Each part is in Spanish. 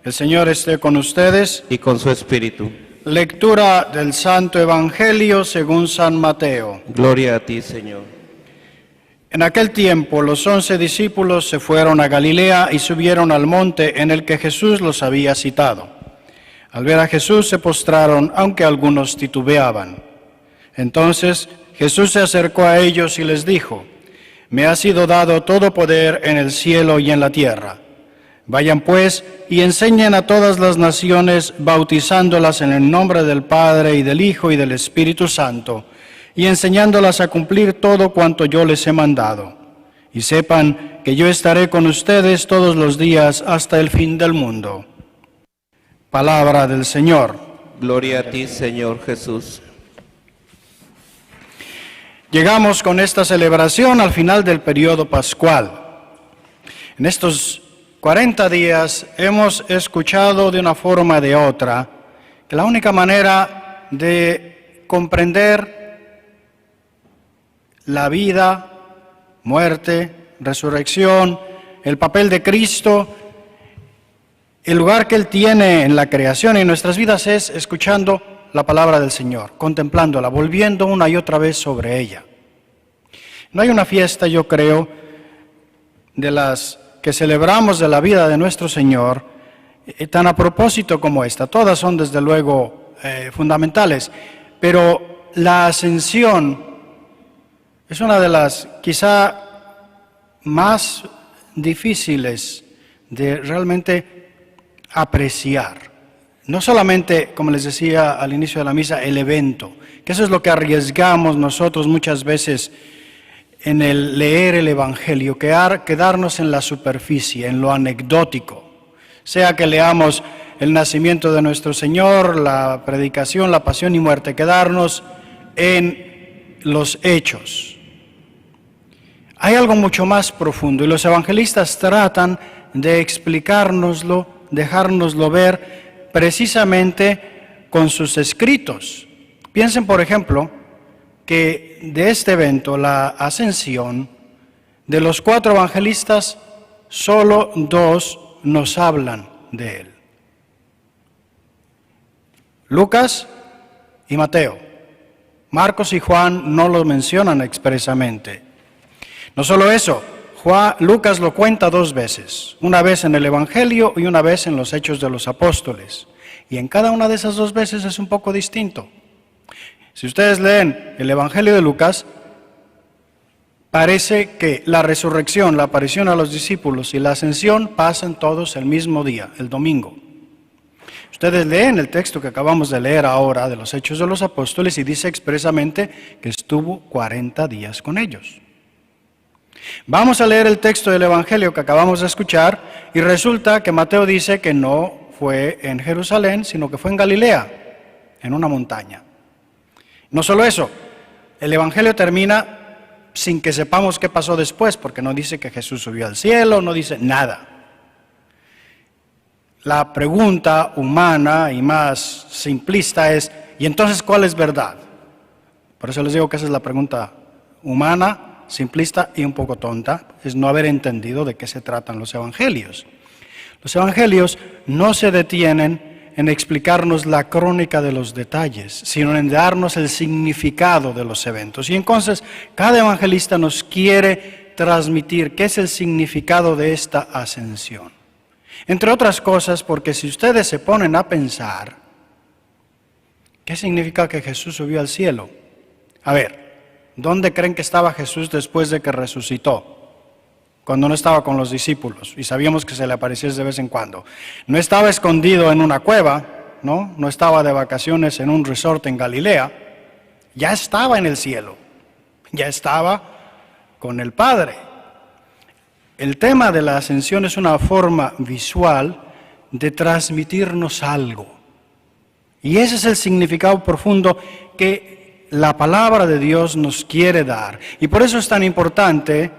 El Señor esté con ustedes. Y con su espíritu. Lectura del Santo Evangelio según San Mateo. Gloria a ti, Señor. En aquel tiempo los 11 discípulos se fueron a Galilea y subieron al monte en el que Jesús los había citado. Al ver a Jesús se postraron, aunque algunos titubeaban. Entonces Jesús se acercó a ellos y les dijo: Me ha sido dado todo poder en el cielo y en la tierra. Vayan pues y enseñen a todas las naciones, bautizándolas en el nombre del Padre y del Hijo y del Espíritu Santo, y enseñándolas a cumplir todo cuanto yo les he mandado. Y sepan que yo estaré con ustedes todos los días hasta el fin del mundo. Palabra del Señor. Gloria a ti, Señor Jesús. Llegamos con esta celebración al final del periodo pascual. En estos 40 días hemos escuchado de una forma o de otra que la única manera de comprender la vida, muerte, resurrección, el papel de Cristo, el lugar que Él tiene en la creación y en nuestras vidas es escuchando la palabra del Señor, contemplándola, volviendo una y otra vez sobre ella. No hay una fiesta, yo creo, de las que celebramos de la vida de nuestro Señor, tan a propósito como esta. Todas son desde luego fundamentales, pero la ascensión es una de las quizá más difíciles de realmente apreciar. No solamente, como les decía al inicio de la misa, el evento, que eso es lo que arriesgamos nosotros muchas veces en el leer el Evangelio, quedarnos en la superficie, en lo anecdótico. Sea que leamos el nacimiento de nuestro Señor, la predicación, la pasión y muerte, quedarnos en los hechos. Hay algo mucho más profundo y los evangelistas tratan de explicárnoslo, dejárnoslo ver precisamente con sus escritos. Piensen, por ejemplo, que de este evento, la ascensión, de los 4 evangelistas, solo 2 nos hablan de él. Lucas y Mateo. Marcos y Juan no lo mencionan expresamente. No solo eso, Lucas lo cuenta 2 veces, una vez en el Evangelio y una vez en los Hechos de los Apóstoles. Y en cada una de esas 2 veces es un poco distinto. Si ustedes leen el Evangelio de Lucas, parece que la resurrección, la aparición a los discípulos y la ascensión pasan todos el mismo día, el domingo. Ustedes leen el texto que acabamos de leer ahora de los Hechos de los Apóstoles y dice expresamente que estuvo 40 días con ellos. Vamos a leer el texto del Evangelio que acabamos de escuchar y resulta que Mateo dice que no fue en Jerusalén, sino que fue en Galilea, en una montaña. No solo eso, el Evangelio termina sin que sepamos qué pasó después, porque no dice que Jesús subió al cielo, no dice nada. La pregunta humana y más simplista es, ¿y entonces cuál es verdad? Por eso les digo que esa es la pregunta humana, simplista y un poco tonta, es no haber entendido de qué se tratan los evangelios. Los evangelios no se detienen en explicarnos la crónica de los detalles, sino en darnos el significado de los eventos. Y entonces cada evangelista nos quiere transmitir qué es el significado de esta ascensión. Entre otras cosas, porque si ustedes se ponen a pensar, ¿qué significa que Jesús subió al cielo? A ver, ¿dónde creen que estaba Jesús después de que resucitó? Cuando no estaba con los discípulos, y sabíamos que se le aparecía de vez en cuando. No estaba escondido en una cueva, no estaba de vacaciones en un resort en Galilea, ya estaba en el cielo, ya estaba con el Padre. El tema de la ascensión es una forma visual de transmitirnos algo. Y ese es el significado profundo que la palabra de Dios nos quiere dar. Y por eso es tan importante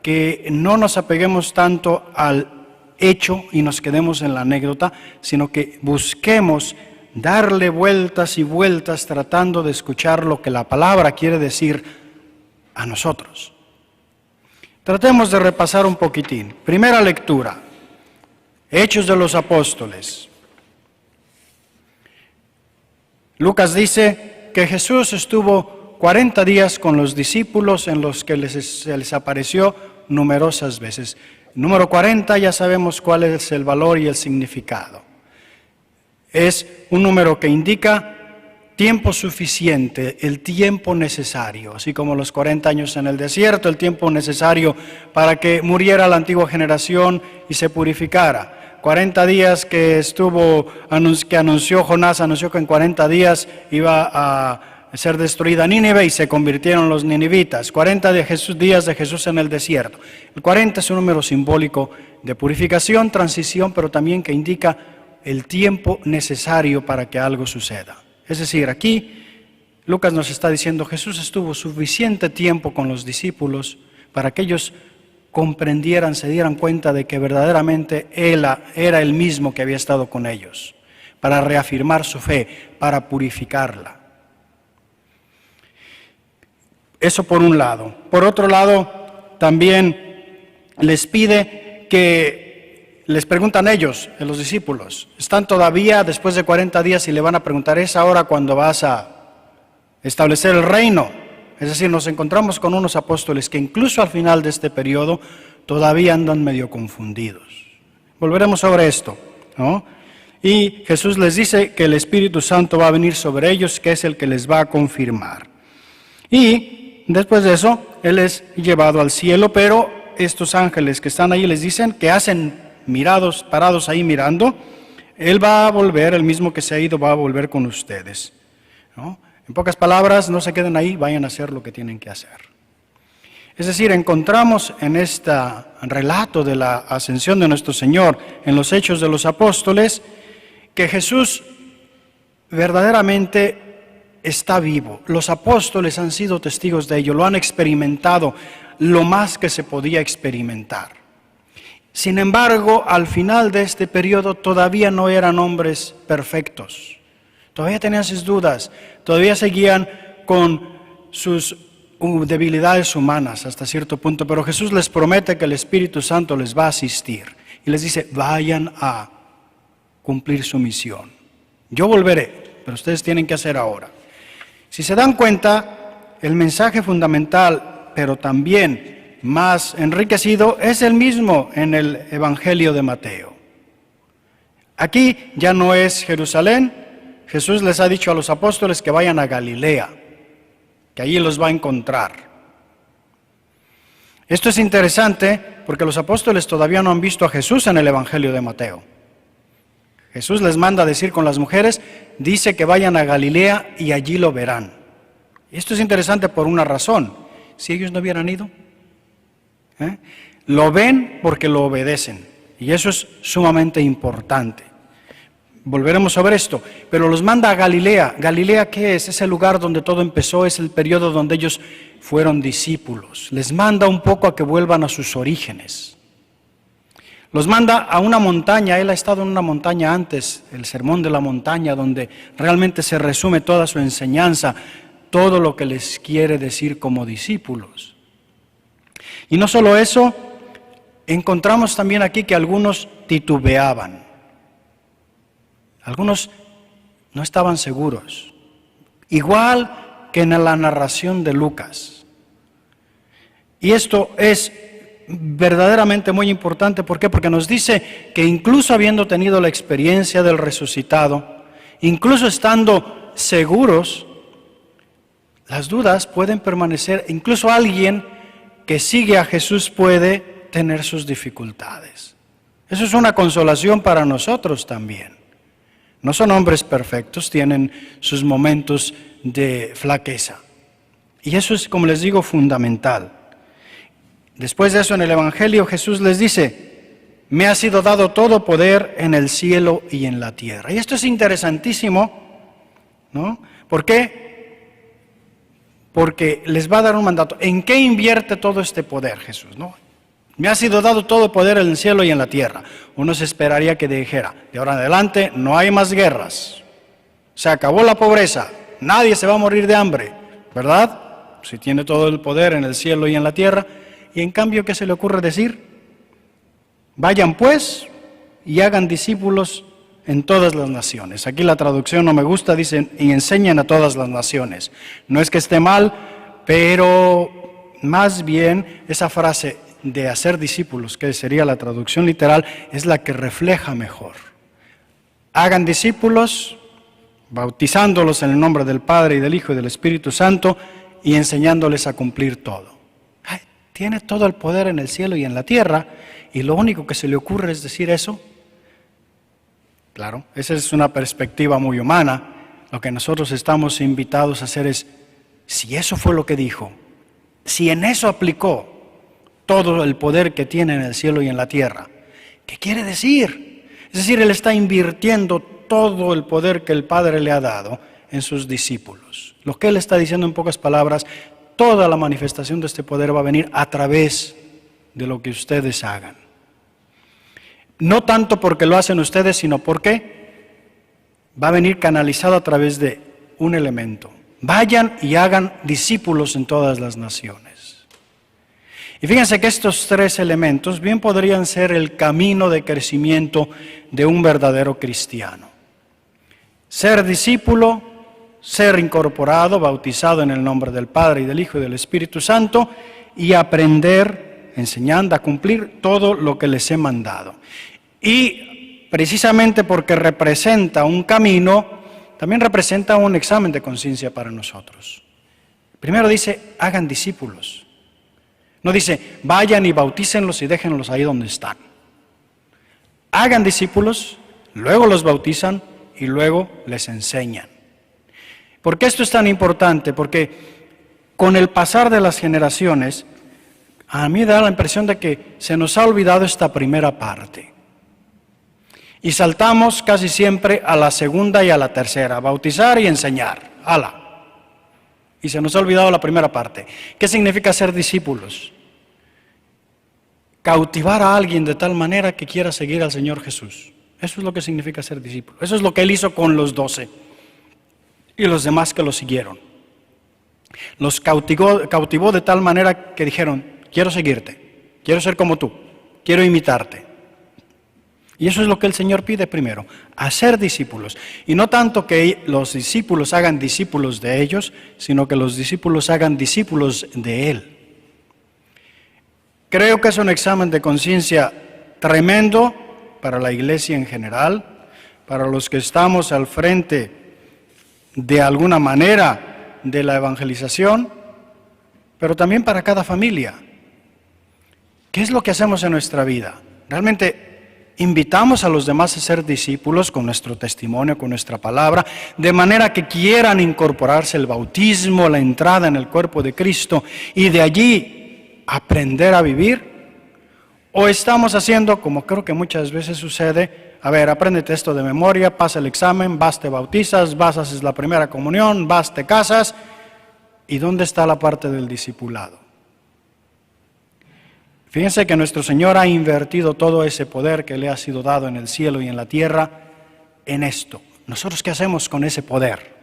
que no nos apeguemos tanto al hecho y nos quedemos en la anécdota, sino que busquemos darle vueltas y vueltas tratando de escuchar lo que la palabra quiere decir a nosotros. Tratemos de repasar un poquitín. Primera lectura. Hechos de los Apóstoles. Lucas dice que Jesús estuvo 40 días con los discípulos en los que se les apareció numerosas veces. Número 40 ya sabemos cuál es el valor y el significado. Es un número que indica tiempo suficiente, el tiempo necesario, así como los 40 años en el desierto, el tiempo necesario para que muriera la antigua generación y se purificara. 40 días que anunció Jonás, anunció que en 40 días iba a ser destruida Nínive y se convirtieron los ninivitas. 40 días de Jesús en el desierto. El 40 es un número simbólico de purificación, transición, pero también que indica el tiempo necesario para que algo suceda. Es decir, aquí Lucas nos está diciendo, Jesús estuvo suficiente tiempo con los discípulos para que ellos comprendieran, se dieran cuenta de que verdaderamente Él era el mismo que había estado con ellos, para reafirmar su fe, para purificarla. Eso por un lado. Por otro lado, también les pide que les preguntan ellos, los discípulos, están todavía después de 40 días y le van a preguntar, ¿es ahora cuando vas a establecer el reino? Es decir, nos encontramos con unos apóstoles que incluso al final de este periodo todavía andan medio confundidos. Volveremos sobre esto, ¿no? Y Jesús les dice que el Espíritu Santo va a venir sobre ellos, que es el que les va a confirmar. Y después de eso, Él es llevado al cielo, pero estos ángeles que están ahí les dicen que hacen parados ahí mirando, Él va a volver, el mismo que se ha ido va a volver con ustedes, ¿no? En pocas palabras, no se queden ahí, vayan a hacer lo que tienen que hacer. Es decir, encontramos en este relato de la ascensión de nuestro Señor, en los Hechos de los Apóstoles, que Jesús verdaderamente está vivo. Los apóstoles han sido testigos de ello, lo han experimentado lo más que se podía experimentar. Sin embargo, al final de este periodo todavía no eran hombres perfectos. Todavía tenían sus dudas, todavía seguían con sus debilidades humanas hasta cierto punto, pero Jesús les promete que el Espíritu Santo les va a asistir y les dice, vayan a cumplir su misión. Yo volveré, pero ustedes tienen que hacer ahora. Si se dan cuenta, el mensaje fundamental, pero también más enriquecido, es el mismo en el Evangelio de Mateo. Aquí ya no es Jerusalén. Jesús les ha dicho a los apóstoles que vayan a Galilea, que allí los va a encontrar. Esto es interesante porque los apóstoles todavía no han visto a Jesús en el Evangelio de Mateo. Jesús les manda a decir con las mujeres, dice que vayan a Galilea y allí lo verán. Esto es interesante por una razón. Si ellos no hubieran ido, lo ven porque lo obedecen. Y eso es sumamente importante. Volveremos sobre esto, pero los manda a Galilea. ¿Galilea qué es? Es el lugar donde todo empezó, es el periodo donde ellos fueron discípulos. Les manda un poco a que vuelvan a sus orígenes. Los manda a una montaña. Él ha estado en una montaña antes, el Sermón de la Montaña, donde realmente se resume toda su enseñanza, todo lo que les quiere decir como discípulos. Y no solo eso, encontramos también aquí que algunos titubeaban. Algunos no estaban seguros, igual que en la narración de Lucas. Y esto es verdaderamente muy importante. ¿Por qué? Porque nos dice que incluso habiendo tenido la experiencia del resucitado, incluso estando seguros, las dudas pueden permanecer. Incluso alguien que sigue a Jesús puede tener sus dificultades. Eso es una consolación para nosotros también. No son hombres perfectos, tienen sus momentos de flaqueza. Y eso es, como les digo, fundamental. Después de eso, en el Evangelio, Jesús les dice, me ha sido dado todo poder en el cielo y en la tierra. Y esto es interesantísimo, ¿no? ¿Por qué? Porque les va a dar un mandato. ¿En qué invierte todo este poder Jesús, no? Me ha sido dado todo poder en el cielo y en la tierra. Uno se esperaría que dijera, de ahora en adelante no hay más guerras. Se acabó la pobreza, nadie se va a morir de hambre, ¿verdad? Si tiene todo el poder en el cielo y en la tierra. Y en cambio, ¿qué se le ocurre decir? Vayan pues y hagan discípulos en todas las naciones. Aquí la traducción no me gusta, dice, y enseñen a todas las naciones. No es que esté mal, pero más bien esa frase de hacer discípulos, que sería la traducción literal, es la que refleja mejor. Hagan discípulos, bautizándolos en el nombre del Padre y del Hijo y del Espíritu Santo y enseñándoles a cumplir todo. Ay, tiene todo el poder en el cielo y en la tierra y lo único que se le ocurre es decir eso. Claro, esa es una perspectiva muy humana. Lo que nosotros estamos invitados a hacer es, si eso fue lo que dijo, si en eso aplicó todo el poder que tiene en el cielo y en la tierra, ¿qué quiere decir? Es decir, Él está invirtiendo todo el poder que el Padre le ha dado en sus discípulos. Lo que Él está diciendo en pocas palabras, toda la manifestación de este poder va a venir a través de lo que ustedes hagan. No tanto porque lo hacen ustedes, sino porque va a venir canalizado a través de un elemento. Vayan y hagan discípulos en todas las naciones. Y fíjense que estos tres elementos bien podrían ser el camino de crecimiento de un verdadero cristiano. Ser discípulo, ser incorporado, bautizado en el nombre del Padre y del Hijo y del Espíritu Santo y aprender, enseñando a cumplir todo lo que les he mandado. Y precisamente porque representa un camino, también representa un examen de conciencia para nosotros. Primero dice, hagan discípulos. No dice, vayan y bautícenlos y déjenlos ahí donde están. Hagan discípulos, luego los bautizan y luego les enseñan. ¿Por qué esto es tan importante? Porque con el pasar de las generaciones, a mí me da la impresión de que se nos ha olvidado esta primera parte. Y saltamos casi siempre a la segunda y a la tercera, bautizar y enseñar. ¡Hala! Y se nos ha olvidado la primera parte. ¿Qué significa ser discípulos? Cautivar a alguien de tal manera que quiera seguir al Señor Jesús. Eso es lo que significa ser discípulo. Eso es lo que Él hizo con los 12 y los demás que lo siguieron. Los cautivó de tal manera que dijeron, quiero seguirte, quiero ser como tú, quiero imitarte. Y eso es lo que el Señor pide primero, hacer discípulos. Y no tanto que los discípulos hagan discípulos de ellos, sino que los discípulos hagan discípulos de Él. Creo que es un examen de conciencia tremendo para la iglesia en general, para los que estamos al frente de alguna manera de la evangelización, pero también para cada familia. ¿Qué es lo que hacemos en nuestra vida? Realmente invitamos a los demás a ser discípulos con nuestro testimonio, con nuestra palabra, de manera que quieran incorporarse el bautismo, la entrada en el cuerpo de Cristo y de allí aprender a vivir. O estamos haciendo, como creo que muchas veces sucede, a ver, apréndete esto de memoria, pasa el examen, vas, te bautizas, vas, haces la primera comunión, vas, te casas. ¿Y dónde está la parte del discipulado? Fíjense que nuestro Señor ha invertido todo ese poder que le ha sido dado en el cielo y en la tierra en esto. ¿Nosotros qué hacemos con ese poder?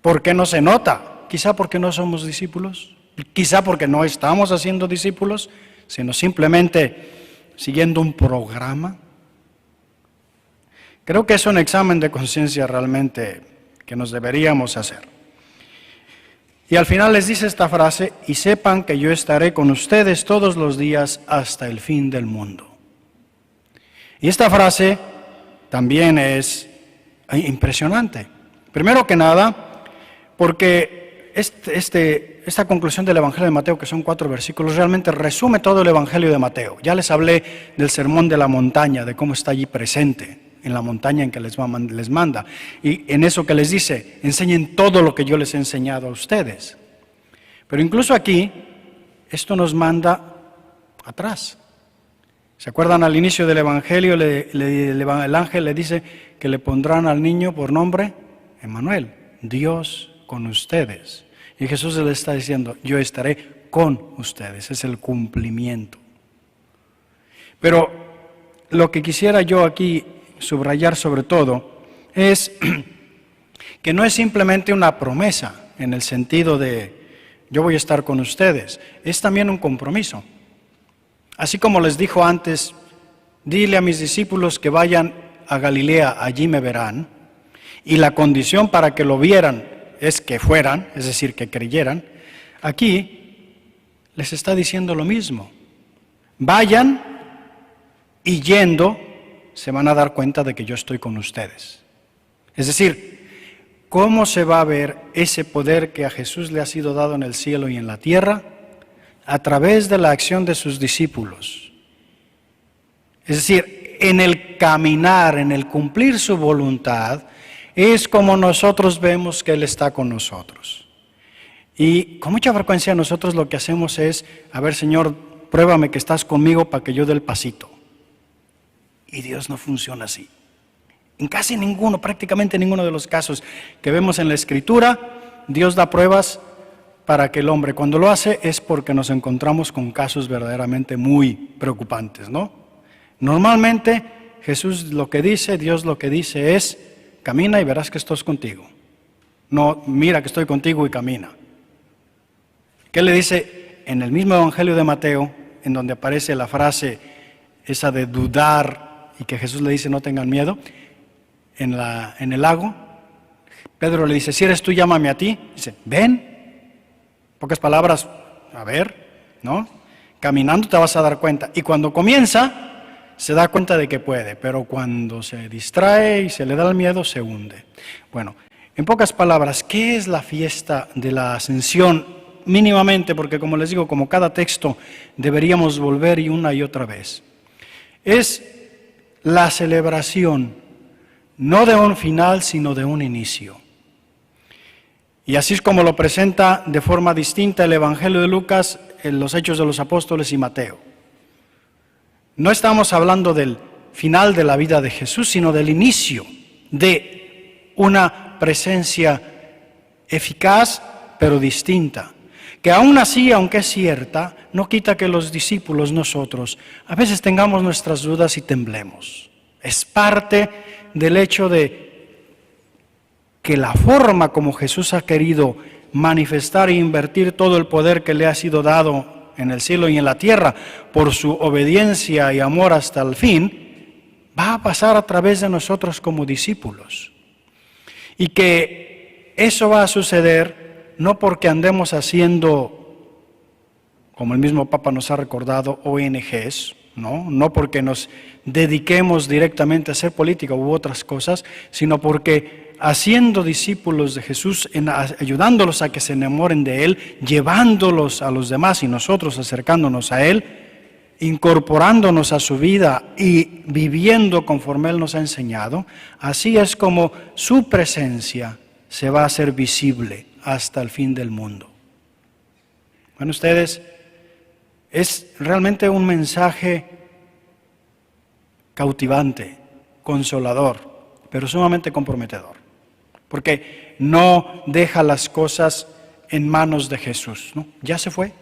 ¿Por qué no se nota? Quizá porque no somos discípulos, quizá porque no estamos haciendo discípulos, sino simplemente siguiendo un programa. Creo que es un examen de conciencia realmente que nos deberíamos hacer. Y al final les dice esta frase, y sepan que yo estaré con ustedes todos los días hasta el fin del mundo. Y esta frase también es impresionante. Primero que nada, porque esta conclusión del Evangelio de Mateo, que son 4 versículos, realmente resume todo el Evangelio de Mateo. Ya les hablé del sermón de la montaña, de cómo está allí presente, en la montaña en que les manda. Y en eso que les dice, enseñen todo lo que yo les he enseñado a ustedes. Pero incluso aquí, esto nos manda atrás. ¿Se acuerdan al inicio del Evangelio? El ángel le dice que le pondrán al niño por nombre Emmanuel, Dios con ustedes. Y Jesús le está diciendo, yo estaré con ustedes. Es el cumplimiento. Pero lo que quisiera yo aquí subrayar sobre todo es que no es simplemente una promesa en el sentido de yo voy a estar con ustedes, es también un compromiso. Así como les dijo antes, dile a mis discípulos que vayan a Galilea, allí me verán. Y la condición para que lo vieran es que fueran, es decir, que creyeran. Aquí les está diciendo lo mismo. Vayan y yendo se van a dar cuenta de que yo estoy con ustedes. Es decir, ¿cómo se va a ver ese poder que a Jesús le ha sido dado en el cielo y en la tierra? A través de la acción de sus discípulos. Es decir, en el caminar, en el cumplir su voluntad, es como nosotros vemos que Él está con nosotros. Y con mucha frecuencia nosotros lo que hacemos es, a ver, Señor, pruébame que estás conmigo para que yo dé el pasito. Y Dios no funciona así. En casi ninguno, prácticamente ninguno de los casos que vemos en la Escritura, Dios da pruebas para que el hombre, cuando lo hace, es porque nos encontramos con casos verdaderamente muy preocupantes, ¿no? Normalmente Jesús lo que dice, Dios lo que dice es, camina y verás que estoy contigo. No, mira que estoy contigo y camina. ¿Qué le dice? En el mismo Evangelio de Mateo, en donde aparece la frase esa de dudar y que Jesús le dice no tengan miedo, en el lago, Pedro le dice, si eres tú, llámame a ti. Dice, ven. Pocas palabras, a ver, ¿no? Caminando te vas a dar cuenta. Y cuando comienza, se da cuenta de que puede, pero cuando se distrae y se le da el miedo, se hunde. Bueno, en pocas palabras, ¿qué es la fiesta de la Ascensión? Mínimamente, porque como les digo, como cada texto deberíamos volver y una y otra vez. Es la celebración, no de un final, sino de un inicio. Y así es como lo presenta de forma distinta el Evangelio de Lucas, en los Hechos de los Apóstoles y Mateo. No estamos hablando del final de la vida de Jesús, sino del inicio de una presencia eficaz, pero distinta. Que aún así, aunque es cierta, no quita que los discípulos, nosotros, a veces tengamos nuestras dudas y temblemos. Es parte del hecho de que la forma como Jesús ha querido manifestar e invertir todo el poder que le ha sido dado en el cielo y en la tierra por su obediencia y amor hasta el fin, va a pasar a través de nosotros como discípulos. Y que eso va a suceder no porque andemos haciendo, como el mismo Papa nos ha recordado, ONGs, no porque nos dediquemos directamente a hacer política u otras cosas, sino porque haciendo discípulos de Jesús, ayudándolos a que se enamoren de Él, llevándolos a los demás y nosotros acercándonos a Él, incorporándonos a su vida y viviendo conforme Él nos ha enseñado, así es como su presencia se va a hacer visible hasta el fin del mundo. Bueno, ustedes, es realmente un mensaje cautivante, consolador, pero sumamente comprometedor. Porque no deja las cosas en manos de Jesús, ¿no? ¿Ya se fue?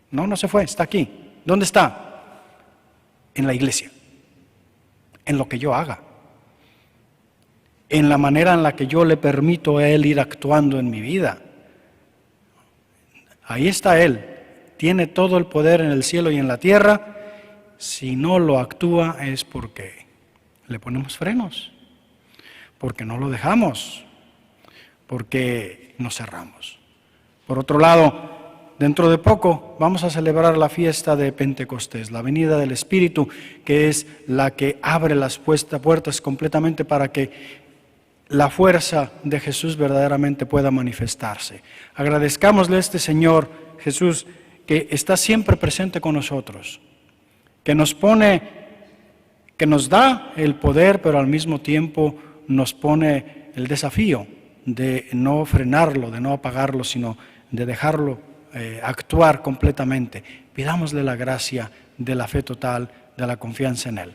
No se fue, está aquí. ¿Dónde está? En la iglesia. En lo que yo haga. En la manera en la que yo le permito a Él ir actuando en mi vida. Ahí está Él. Tiene todo el poder en el cielo y en la tierra. Si no lo actúa es porque le ponemos frenos. Porque no lo dejamos, porque nos cerramos. Por otro lado, dentro de poco vamos a celebrar la fiesta de Pentecostés, la venida del Espíritu, que es la que abre las puertas completamente para que la fuerza de Jesús verdaderamente pueda manifestarse. Agradezcámosle a este Señor Jesús que está siempre presente con nosotros, que nos da el poder, pero al mismo tiempo nos pone el desafío de no frenarlo, de no apagarlo, sino de dejarlo actuar completamente. Pidámosle la gracia de la fe total, de la confianza en Él.